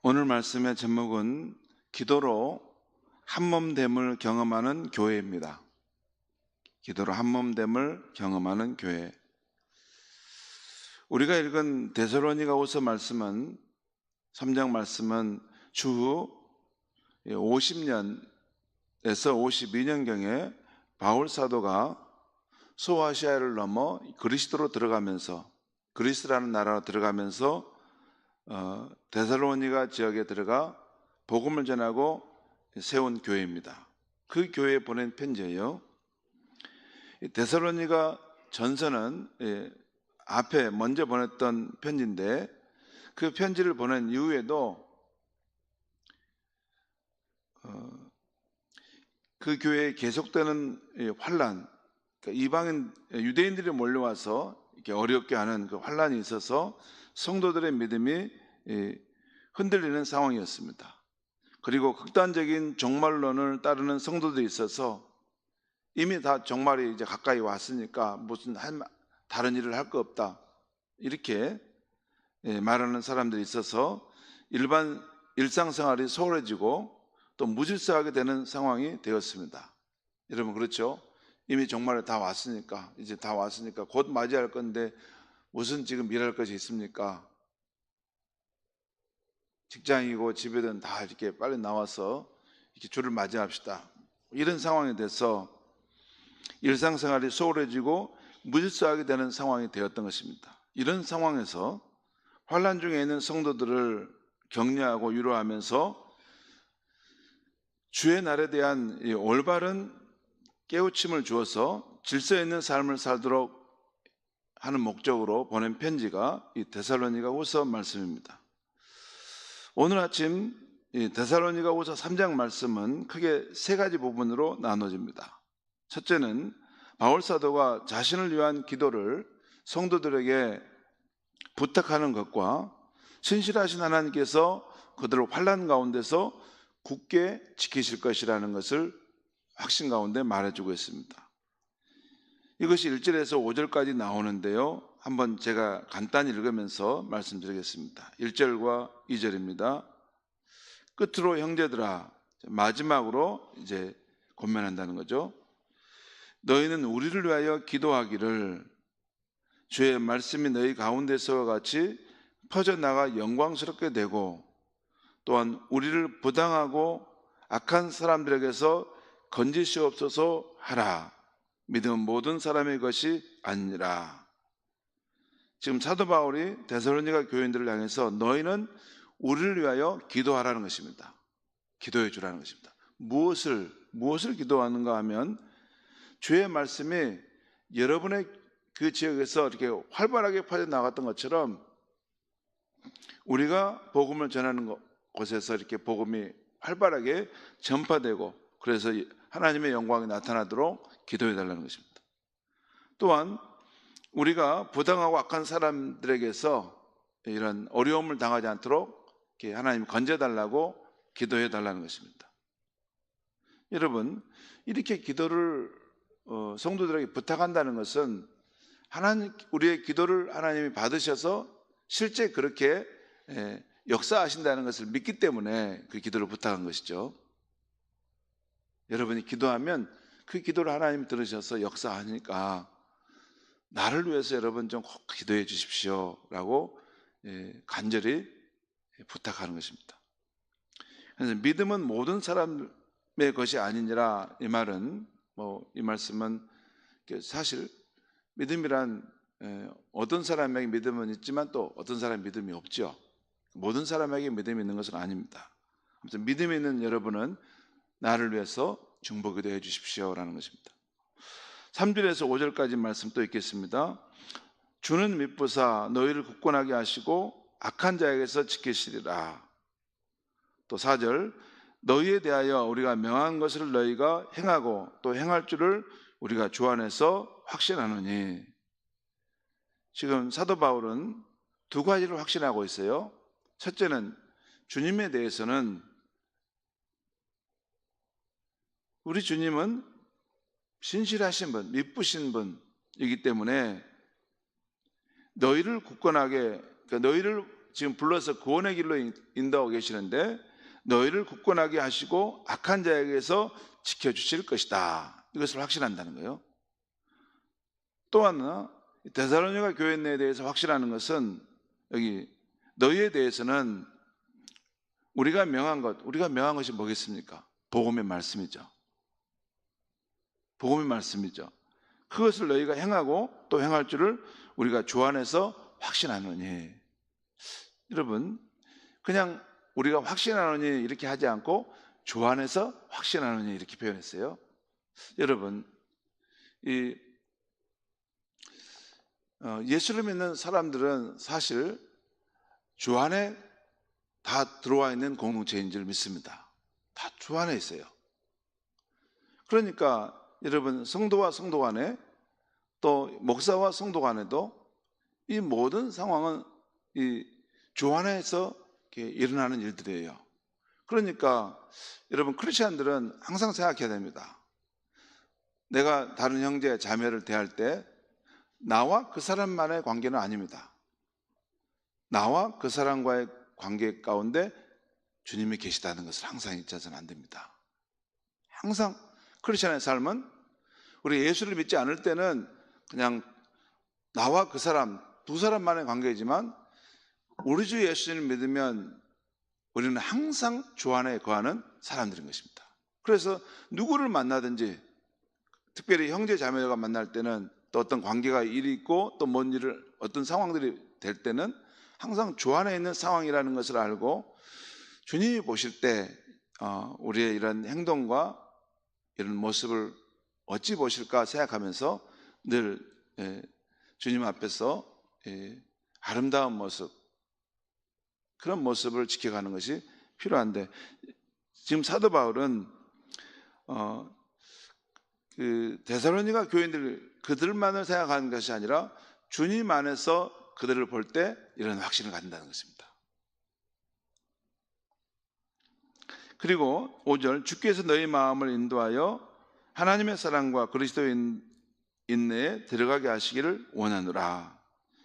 오늘 말씀의 제목은 기도로 한몸됨을 경험하는 교회입니다. 기도로 한몸됨을 경험하는 교회. 우리가 읽은 데살로니가후서 말씀은 3장 말씀은 주후 50년에서 52년경에 바울 사도가 소아시아를 넘어 그리스도로 들어가면서 그리스라는 나라로 들어가면서 데살로니가 지역에 들어가 복음을 전하고 세운 교회입니다. 그 교회에 보낸 편지예요. 데살로니가 전서는 앞에 먼저 보냈던 편지인데 그 편지를 보낸 이후에도 그 교회에 계속되는 환란, 그러니까 이방인 유대인들이 몰려와서 이렇게 어렵게 하는 그 환란이 있어서 성도들의 믿음이 흔들리는 상황이었습니다. 그리고 극단적인 종말론을 따르는 성도들이 있어서 이미 다 종말이 이제 가까이 왔으니까 무슨 다른 일을 할 거 없다 이렇게 말하는 사람들이 있어서 일상생활이 소홀해지고 또 무질서하게 되는 상황이 되었습니다. 여러분 그렇죠? 이미 종말이 다 왔으니까 이제 다 왔으니까 곧 맞이할 건데 무슨 지금 일할 것이 있습니까? 직장이고 집이든 다 이렇게 빨리 나와서 이렇게 주를 맞이합시다. 이런 상황이 돼서 일상생활이 소홀해지고 무질서하게 되는 상황이 되었던 것입니다. 이런 상황에서 환란 중에 있는 성도들을 격려하고 위로하면서 주의 날에 대한 올바른 깨우침을 주어서 질서 있는 삶을 살도록 하는 목적으로 보낸 편지가 이 데살로니가후서 말씀입니다. 오늘 아침 데살로니가후서 3장 말씀은 크게 세 가지 부분으로 나눠집니다. 첫째는 바울 사도가 자신을 위한 기도를 성도들에게 부탁하는 것과 신실하신 하나님께서 그들을 환난 가운데서 굳게 지키실 것이라는 것을 확신 가운데 말해주고 있습니다. 이것이 1절에서 5절까지 나오는데요. 한번 제가 간단히 읽으면서 말씀드리겠습니다. 1절과 2절입니다. 끝으로 형제들아, 마지막으로 이제 권면한다는 거죠. 너희는 우리를 위하여 기도하기를 주의 말씀이 너희 가운데서와 같이 퍼져나가 영광스럽게 되고 또한 우리를 부당하고 악한 사람들에게서 건지시옵소서 하라. 믿음은 모든 사람의 것이 아니라. 지금 사도 바울이 데살로니가 교인들을 향해서 너희는 우리를 위하여 기도하라는 것입니다. 기도해 주라는 것입니다. 무엇을 기도하는가 하면 주의 말씀이 여러분의 그 지역에서 이렇게 활발하게 퍼져나갔던 것처럼 우리가 복음을 전하는 곳에서 이렇게 복음이 활발하게 전파되고 그래서 하나님의 영광이 나타나도록 기도해 달라는 것입니다. 또한 우리가 부당하고 악한 사람들에게서 이런 어려움을 당하지 않도록 이렇게 하나님 건져달라고 기도해 달라는 것입니다. 여러분 이렇게 기도를 성도들에게 부탁한다는 것은 우리의 기도를 하나님이 받으셔서 실제 그렇게 역사하신다는 것을 믿기 때문에 그 기도를 부탁한 것이죠. 여러분이 기도하면 그 기도를 하나님이 들으셔서 역사하니까 나를 위해서 여러분 좀 꼭 기도해 주십시오 라고 간절히 부탁하는 것입니다. 그래서 믿음은 모든 사람의 것이 아니니라 이 말은 이 말씀은 사실 믿음이란 어떤 사람에게 믿음은 있지만 또 어떤 사람의 믿음이 없죠. 모든 사람에게 믿음이 있는 것은 아닙니다. 아무튼 믿음이 있는 여러분은 나를 위해서 중보기도해 주십시오 라는 것입니다. 3절에서 5절까지 말씀 또 읽겠습니다. 주는 미쁘사 너희를 굳건하게 하시고 악한 자에게서 지키시리라. 또 4절 너희에 대하여 우리가 명한 것을 너희가 행하고 또 행할 줄을 우리가 주 안에서 확신하노니. 지금 사도 바울은 두 가지를 확신하고 있어요. 첫째는 주님에 대해서는 우리 주님은 신실하신 분, 미쁘신 분이기 때문에 너희를 굳건하게, 그러니까 너희를 지금 불러서 구원의 길로 인도하고 계시는데 너희를 굳건하게 하시고 악한 자에게서 지켜주실 것이다. 이것을 확신한다는 거예요. 또 하나 데살로니가 교회에 대해서 확신하는 것은 여기 너희에 대해서는 우리가 명한 것이 뭐겠습니까? 복음의 말씀이죠. 복음의 말씀이죠. 그것을 너희가 행하고 또 행할 줄을 우리가 주 안에서 확신하노니. 여러분, 그냥 우리가 확신하노니 이렇게 하지 않고 주 안에서 확신하노니 이렇게 표현했어요. 여러분, 예수를 믿는 사람들은 사실 주 안에 다 들어와 있는 공동체인 줄 믿습니다. 다 주 안에 있어요. 그러니까 여러분, 성도와 성도 간에 또 목사와 성도 간에도 이 모든 상황은 이 주 안에서 일어나는 일들이에요. 그러니까 여러분, 크리스천들은 항상 생각해야 됩니다. 내가 다른 형제 자매를 대할 때 나와 그 사람만의 관계는 아닙니다. 나와 그 사람과의 관계 가운데 주님이 계시다는 것을 항상 잊어서는 안 됩니다. 항상 크리스천의 삶은 우리 예수를 믿지 않을 때는 그냥 나와 그 사람, 두 사람만의 관계이지만 우리 주 예수님을 믿으면 우리는 항상 주 안에 거하는 사람들인 것입니다. 그래서 누구를 만나든지 특별히 형제 자매가 만날 때는 또 어떤 관계가 일이 있고 또 뭔 일을 어떤 상황들이 될 때는 항상 주 안에 있는 상황이라는 것을 알고 주님이 보실 때 우리의 이런 행동과 이런 모습을 어찌 보실까 생각하면서 늘 주님 앞에서 아름다운 모습, 그런 모습을 지켜가는 것이 필요한데, 지금 사도 바울은 그 데살로니가 교인들 그들만을 생각하는 것이 아니라 주님 안에서 그들을 볼 때 이런 확신을 갖는다는 것입니다. 그리고 5절, 주께서 너희 마음을 인도하여 하나님의 사랑과 그리스도의 인내에 들어가게 하시기를 원하노라.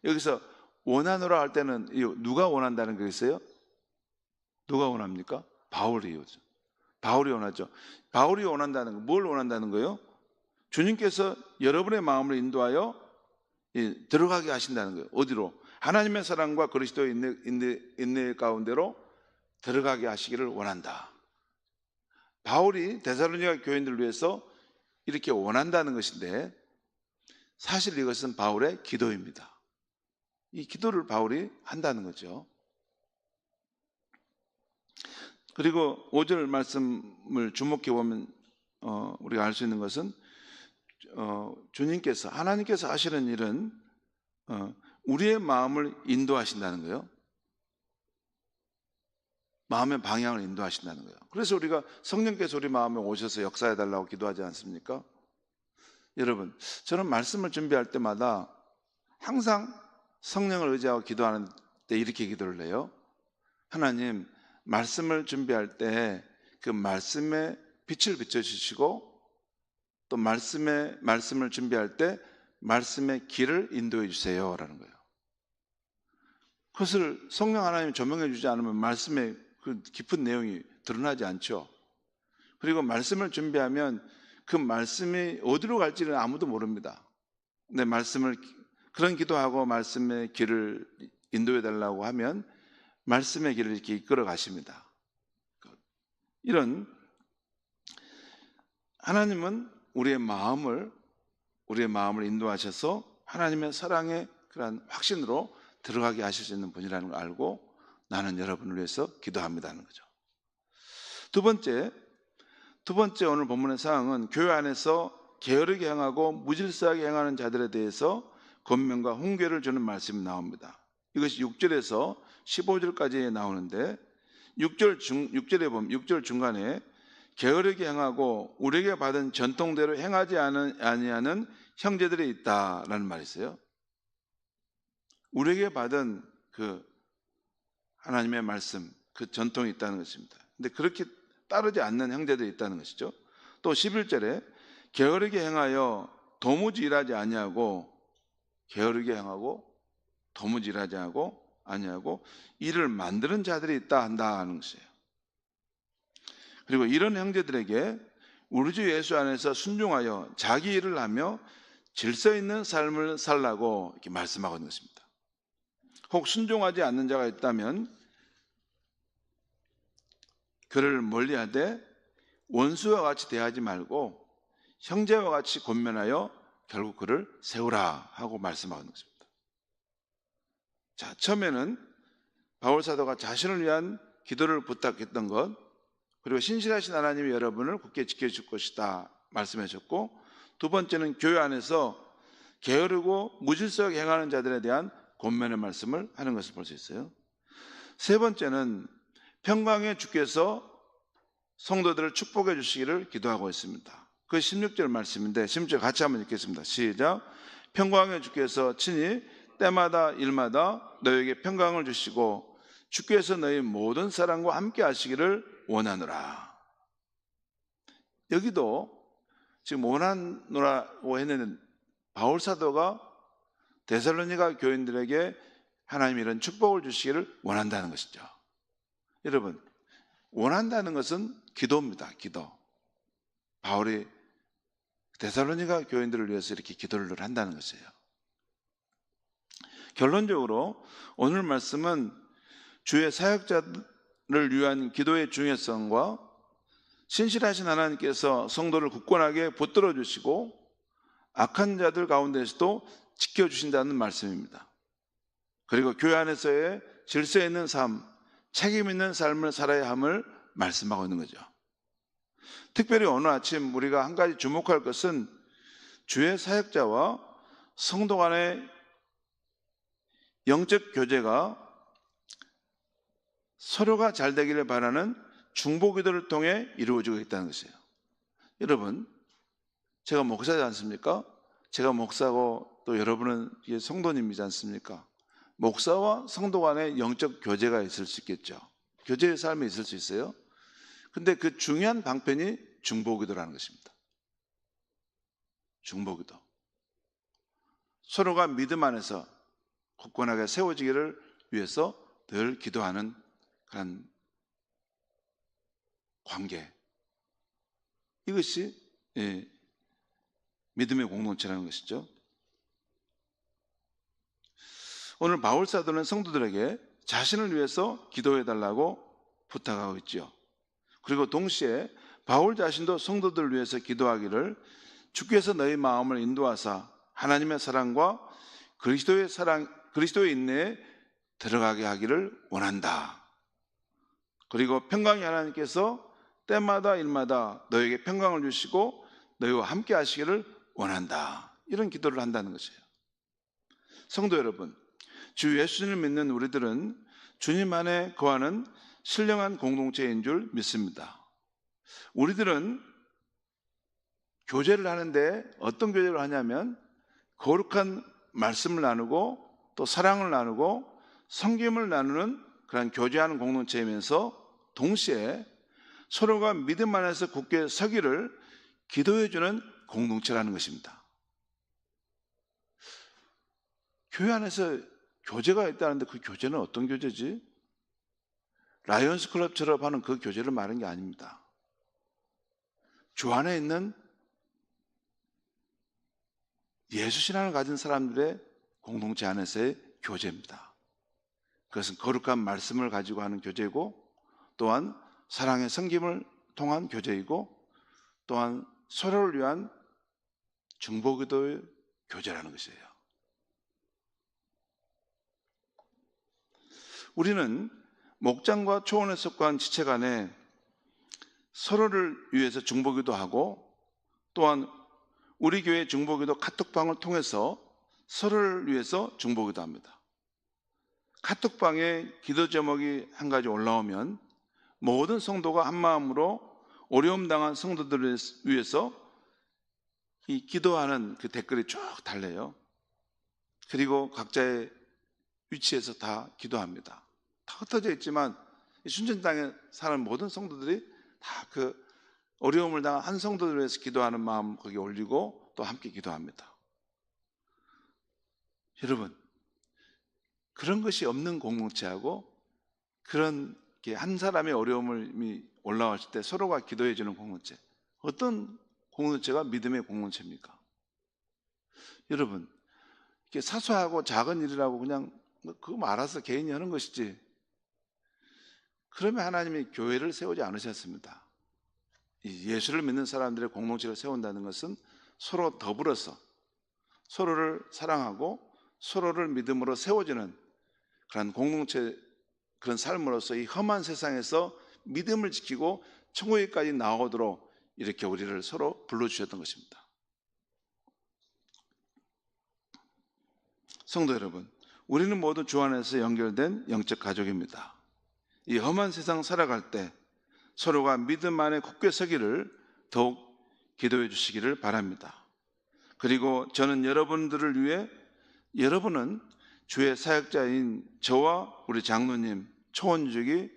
여기서 원하노라 할 때는 누가 원한다는 거겠어요? 누가 원합니까? 바울이요. 바울이 원하죠. 바울이 원한다는 거, 뭘 원한다는 거예요? 주님께서 여러분의 마음을 인도하여 들어가게 하신다는 거예요. 어디로? 하나님의 사랑과 그리스도의 인내 가운데로 들어가게 하시기를 원한다. 바울이 데살로니가 교인들을 위해서 이렇게 원한다는 것인데 사실 이것은 바울의 기도입니다. 이 기도를 바울이 한다는 거죠. 그리고 5절 말씀을 주목해 보면 우리가 알 수 있는 것은 주님께서, 하나님께서 하시는 일은 우리의 마음을 인도하신다는 거예요. 마음의 방향을 인도하신다는 거예요. 그래서 우리가 성령께서 우리 마음에 오셔서 역사해 달라고 기도하지 않습니까? 여러분, 저는 말씀을 준비할 때마다 항상 성령을 의지하고 기도하는 때 이렇게 기도를 해요. 하나님, 말씀을 준비할 때 그 말씀에 빛을 비춰주시고 또 말씀을 준비할 때 말씀의 길을 인도해 주세요 라는 거예요. 그것을 성령 하나님이 조명해 주지 않으면 말씀의 그 깊은 내용이 드러나지 않죠. 그리고 말씀을 준비하면 그 말씀이 어디로 갈지는 아무도 모릅니다. 근데 그런 기도하고 말씀의 길을 인도해 달라고 하면 말씀의 길을 이렇게 이끌어 가십니다. 이런 하나님은 우리의 마음을 인도하셔서 하나님의 사랑의 그런 확신으로 들어가게 하실 수 있는 분이라는 걸 알고 나는 여러분을 위해서 기도합니다는 거죠. 두 번째 오늘 본문의 사항은 교회 안에서 게으르게 행하고 무질서하게 행하는 자들에 대해서 권면과 훈계를 주는 말씀이 나옵니다. 이것이 6절에서 15절까지 나오는데 6절 중간에 게으르게 행하고 우리에게 받은 전통대로 행하지 아니하는 형제들이 있다라는 말이 있어요. 우리에게 받은 그 하나님의 말씀, 그 전통이 있다는 것입니다. 근데 그렇게 따르지 않는 형제들이 있다는 것이죠. 또 11절에 게으르게 행하여 도무지 일하지 아니하고 게으르게 행하고 도무지 일하지 않고 아니하고 이를 만드는 자들이 있다 한다는 것이에요. 그리고 이런 형제들에게 우리 주 예수 안에서 순종하여 자기 일을 하며 질서 있는 삶을 살라고 이렇게 말씀하고 있는 것입니다. 혹 순종하지 않는 자가 있다면 그를 멀리하되 원수와 같이 대하지 말고 형제와 같이 권면하여 결국 그를 세우라 하고 말씀하고 있는 것입니다. 자, 처음에는 바울 사도가 자신을 위한 기도를 부탁했던 것, 그리고 신실하신 하나님이 여러분을 굳게 지켜줄 것이다 말씀하셨고, 두 번째는 교회 안에서 게으르고 무질서하게 행하는 자들에 대한 권면의 말씀을 하는 것을 볼 수 있어요. 세 번째는 평강의 주께서 성도들을 축복해 주시기를 기도하고 있습니다. 그 16절 말씀인데 16절 같이 한번 읽겠습니다. 시작. 평강의 주께서 친히 때마다 일마다 너에게 평강을 주시고 주께서 너희 모든 사랑과 함께 하시기를 원하노라. 여기도 지금 원하노라고 했는데 바울 사도가 데살로니가 교인들에게 하나님이 이런 축복을 주시기를 원한다는 것이죠. 여러분, 원한다는 것은 기도입니다. 기도. 바울이 데살로니가 교인들을 위해서 이렇게 기도를 한다는 것이에요. 결론적으로 오늘 말씀은 주의 사역자를 위한 기도의 중요성과 신실하신 하나님께서 성도를 굳건하게 붙들어 주시고 악한 자들 가운데서도 지켜주신다는 말씀입니다. 그리고 교회 안에서의 질서 있는 삶, 책임 있는 삶을 살아야 함을 말씀하고 있는 거죠. 특별히 오늘 아침 우리가 한 가지 주목할 것은 주의 사역자와 성도 간의 영적 교제가 서로가 잘 되기를 바라는 중보기도를 통해 이루어지고 있다는 것이에요. 여러분, 제가 목사지 않습니까? 제가 목사고 또 여러분은 성도님이지 않습니까? 목사와 성도 간의 영적 교제가 있을 수 있겠죠. 교제의 삶이 있을 수 있어요. 근데 그 중요한 방편이 중보기도라는 것입니다. 중보기도. 서로가 믿음 안에서 굳건하게 세워지기를 위해서 늘 기도하는 그런 관계. 이것이 믿음의 공동체라는 것이죠. 오늘 바울 사도는 성도들에게 자신을 위해서 기도해달라고 부탁하고 있죠. 그리고 동시에 바울 자신도 성도들을 위해서 기도하기를 주께서 너희 마음을 인도하사 하나님의 사랑과 그리스도의 인내에 들어가게 하기를 원한다. 그리고 평강의 하나님께서 때마다 일마다 너에게 평강을 주시고 너희와 함께 하시기를 원한다. 이런 기도를 한다는 것이에요. 성도 여러분, 주 예수님을 믿는 우리들은 주님 안에 거하는 신령한 공동체인 줄 믿습니다. 우리들은 교제를 하는데 어떤 교제를 하냐면 거룩한 말씀을 나누고 또 사랑을 나누고 섬김을 나누는 그런 교제하는 공동체이면서 동시에 서로가 믿음 안에서 굳게 서기를 기도해주는 공동체라는 것입니다. 교회 안에서 교제가 있다는데 그 교제는 어떤 교제지? 라이언스 클럽처럼 하는 그 교제를 말하는 게 아닙니다. 주 안에 있는 예수 신앙을 가진 사람들의 공동체 안에서의 교제입니다. 그것은 거룩한 말씀을 가지고 하는 교제이고 또한 사랑의 섬김을 통한 교제이고 또한 서로를 위한 중보기도의 교제라는 것이에요. 우리는 목장과 초원에 속한 지체 간에 서로를 위해서 중보기도 하고 또한 우리 교회 중보기도 카톡방을 통해서 서로를 위해서 중보기도 합니다. 카톡방에 기도 제목이 한 가지 올라오면 모든 성도가 한마음으로 어려움 당한 성도들을 위해서 이 기도하는 그 댓글이 쭉 달려요. 그리고 각자의 위치에서 다 기도합니다. 다 흩어져 있지만 순천 땅에 사는 모든 성도들이 다 그 어려움을 당한 한 성도들을 위해서 기도하는 마음 거기 올리고 또 함께 기도합니다. 여러분, 그런 것이 없는 공동체하고 그런 한 사람의 어려움이 올라왔을 때 서로가 기도해 주는 공동체, 어떤 공동체가 믿음의 공동체입니까? 여러분, 이렇게 사소하고 작은 일이라고 그냥 그거 알아서 개인이 하는 것이지, 그러면 하나님이 교회를 세우지 않으셨습니다. 이 예수를 믿는 사람들의 공동체를 세운다는 것은 서로 더불어서 서로를 사랑하고 서로를 믿음으로 세워주는 그런 공동체, 그런 삶으로서 이 험한 세상에서 믿음을 지키고 천국에까지 나오도록 이렇게 우리를 서로 불러주셨던 것입니다. 성도 여러분, 우리는 모두 주 안에서 연결된 영적 가족입니다. 이 험한 세상 살아갈 때 서로가 믿음 안에 굳게 서기를 더욱 기도해 주시기를 바랍니다. 그리고 저는 여러분들을 위해, 여러분은 주의 사역자인 저와 우리 장로님, 초원주기,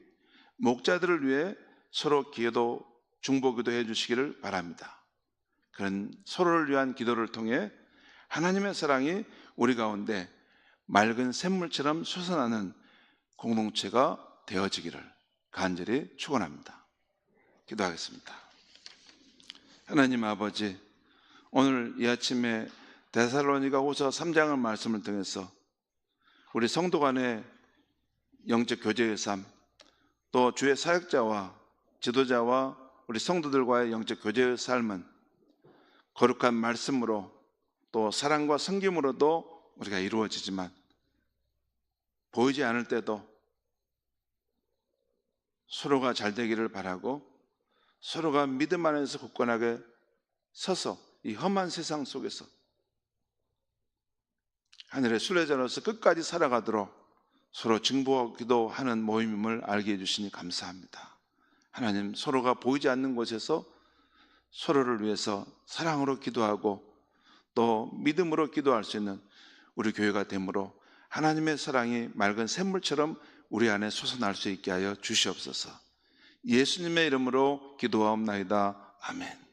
목자들을 위해 서로 기도, 중보기도해 주시기를 바랍니다. 그런 서로를 위한 기도를 통해 하나님의 사랑이 우리 가운데 맑은 샘물처럼 솟아나는 공동체가 되어지기를 간절히 축원합니다. 기도하겠습니다. 하나님 아버지, 오늘 이 아침에 데살로니가후서 3장의 말씀을 통해서 우리 성도 간의 영적 교제의 삶, 또 주의 사역자와 지도자와 우리 성도들과의 영적 교제의 삶은 거룩한 말씀으로 또 사랑과 섬김으로도 우리가 이루어지지만 보이지 않을 때도 서로가 잘 되기를 바라고 서로가 믿음 안에서 굳건하게 서서 이 험한 세상 속에서 하늘의 순례자로서 끝까지 살아가도록 서로 증보하기도 하는 모임임을 알게 해주시니 감사합니다. 하나님, 서로가 보이지 않는 곳에서 서로를 위해서 사랑으로 기도하고 또 믿음으로 기도할 수 있는 우리 교회가 되므로 하나님의 사랑이 맑은 샘물처럼 우리 안에 솟아날 수 있게 하여 주시옵소서. 예수님의 이름으로 기도하옵나이다. 아멘.